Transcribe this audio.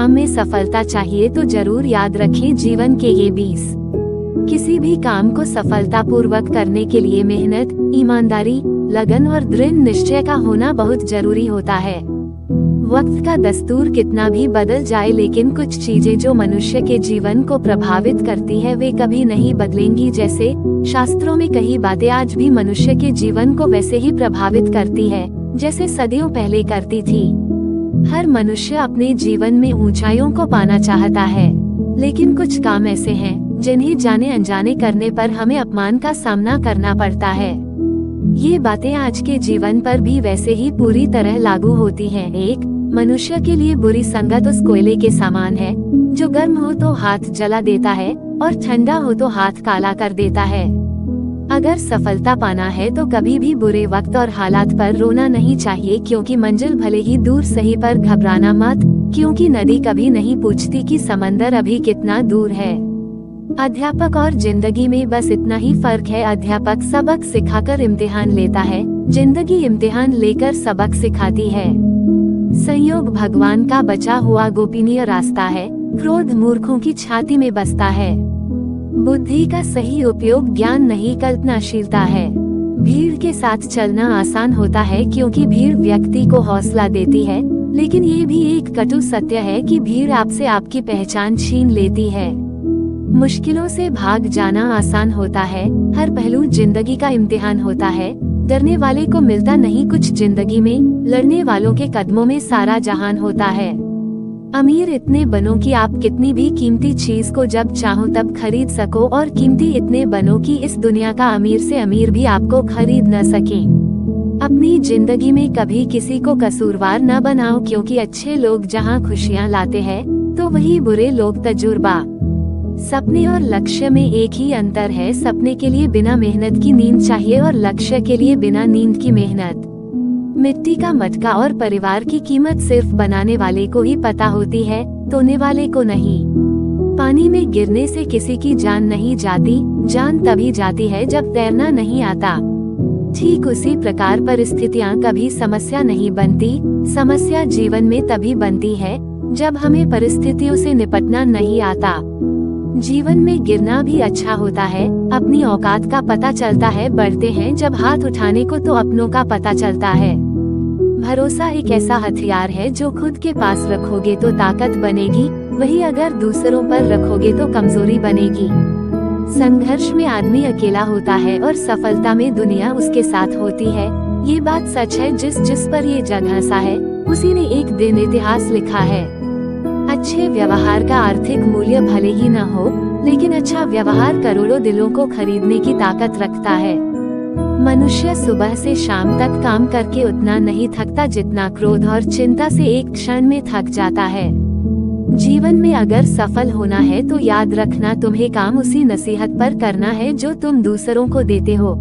काम में सफलता चाहिए तो जरूर याद रखें जीवन के ये 20। किसी भी काम को सफलतापूर्वक करने के लिए मेहनत, ईमानदारी, लगन और दृढ़ निश्चय का होना बहुत जरूरी होता है। वक्त का दस्तूर कितना भी बदल जाए, लेकिन कुछ चीजें जो मनुष्य के जीवन को प्रभावित करती है वे कभी नहीं बदलेंगी। जैसे शास्त्रों में कही बातें आज भी मनुष्य के जीवन को वैसे ही प्रभावित करती है जैसे सदियों पहले करती थी। हर मनुष्य अपने जीवन में ऊंचाइयों को पाना चाहता है, लेकिन कुछ काम ऐसे हैं जिन्हें जाने अनजाने करने पर हमें अपमान का सामना करना पड़ता है। ये बातें आज के जीवन पर भी वैसे ही पूरी तरह लागू होती हैं। 1. मनुष्य के लिए बुरी संगत उस कोयले के समान है जो गर्म हो तो हाथ जला देता है और ठंडा हो तो हाथ काला कर देता है। अगर सफलता पाना है तो कभी भी बुरे वक्त और हालात पर रोना नहीं चाहिए, क्योंकि मंजिल भले ही दूर सही पर घबराना मत, क्योंकि नदी कभी नहीं पूछती कि समंदर अभी कितना दूर है। अध्यापक और जिंदगी में बस इतना ही फर्क है, अध्यापक सबक सिखाकर इम्तिहान लेता है, जिंदगी इम्तिहान लेकर सबक सिखाती है। संयोग भगवान का बचा हुआ गोपनीय रास्ता है, क्रोध मूर्खों की छाती में बसता है। बुद्धि का सही उपयोग ज्ञान नहीं कल्पनाशीलता है। भीड़ के साथ चलना आसान होता है क्योंकि भीड़ व्यक्ति को हौसला देती है, लेकिन ये भी एक कटु सत्य है कि भीड़ आपसे आपकी पहचान छीन लेती है। मुश्किलों से भाग जाना आसान होता है, हर पहलू जिंदगी का इम्तिहान होता है। डरने वाले को मिलता नहीं कुछ जिंदगी में, लड़ने वालों के कदमों में सारा जहान होता है। अमीर इतने बनो कि आप कितनी भी कीमती चीज को जब चाहो तब खरीद सको, और कीमती इतने बनो कि इस दुनिया का अमीर से अमीर भी आपको खरीद न सके। अपनी जिंदगी में कभी किसी को कसूरवार न बनाओ, क्योंकि अच्छे लोग जहां खुशियां लाते हैं तो वही बुरे लोग तजुर्बा। सपने और लक्ष्य में एक ही अंतर है, सपने के लिए बिना मेहनत की नींद चाहिए और लक्ष्य के लिए बिना नींद की मेहनत। मिट्टी का मटका और परिवार की कीमत सिर्फ बनाने वाले को ही पता होती है, तोड़ने वाले को नहीं। पानी में गिरने से किसी की जान नहीं जाती, जान तभी जाती है जब तैरना नहीं आता। ठीक उसी प्रकार परिस्थितियां कभी समस्या नहीं बनती, समस्या जीवन में तभी बनती है जब हमें परिस्थितियों से निपटना नहीं आता। जीवन में गिरना भी अच्छा होता है, अपनी औकात का पता चलता है, बढ़ते हैं जब हाथ उठाने को तो अपनों का पता चलता है। भरोसा एक ऐसा हथियार है जो खुद के पास रखोगे तो ताकत बनेगी, वही अगर दूसरों पर रखोगे तो कमजोरी बनेगी। संघर्ष में आदमी अकेला होता है और सफलता में दुनिया उसके साथ होती है। ये बात सच है, जिस पर ये जग हंसा है उसी ने एक दिन इतिहास लिखा है। अच्छे व्यवहार का आर्थिक मूल्य भले ही न हो, लेकिन अच्छा व्यवहार करोड़ों दिलों को खरीदने की ताकत रखता है। मनुष्य सुबह से शाम तक काम करके उतना नहीं थकता जितना क्रोध और चिंता से एक क्षण में थक जाता है। जीवन में अगर सफल होना है तो याद रखना, तुम्हें काम उसी नसीहत पर करना है जो तुम दूसरों को देते हो।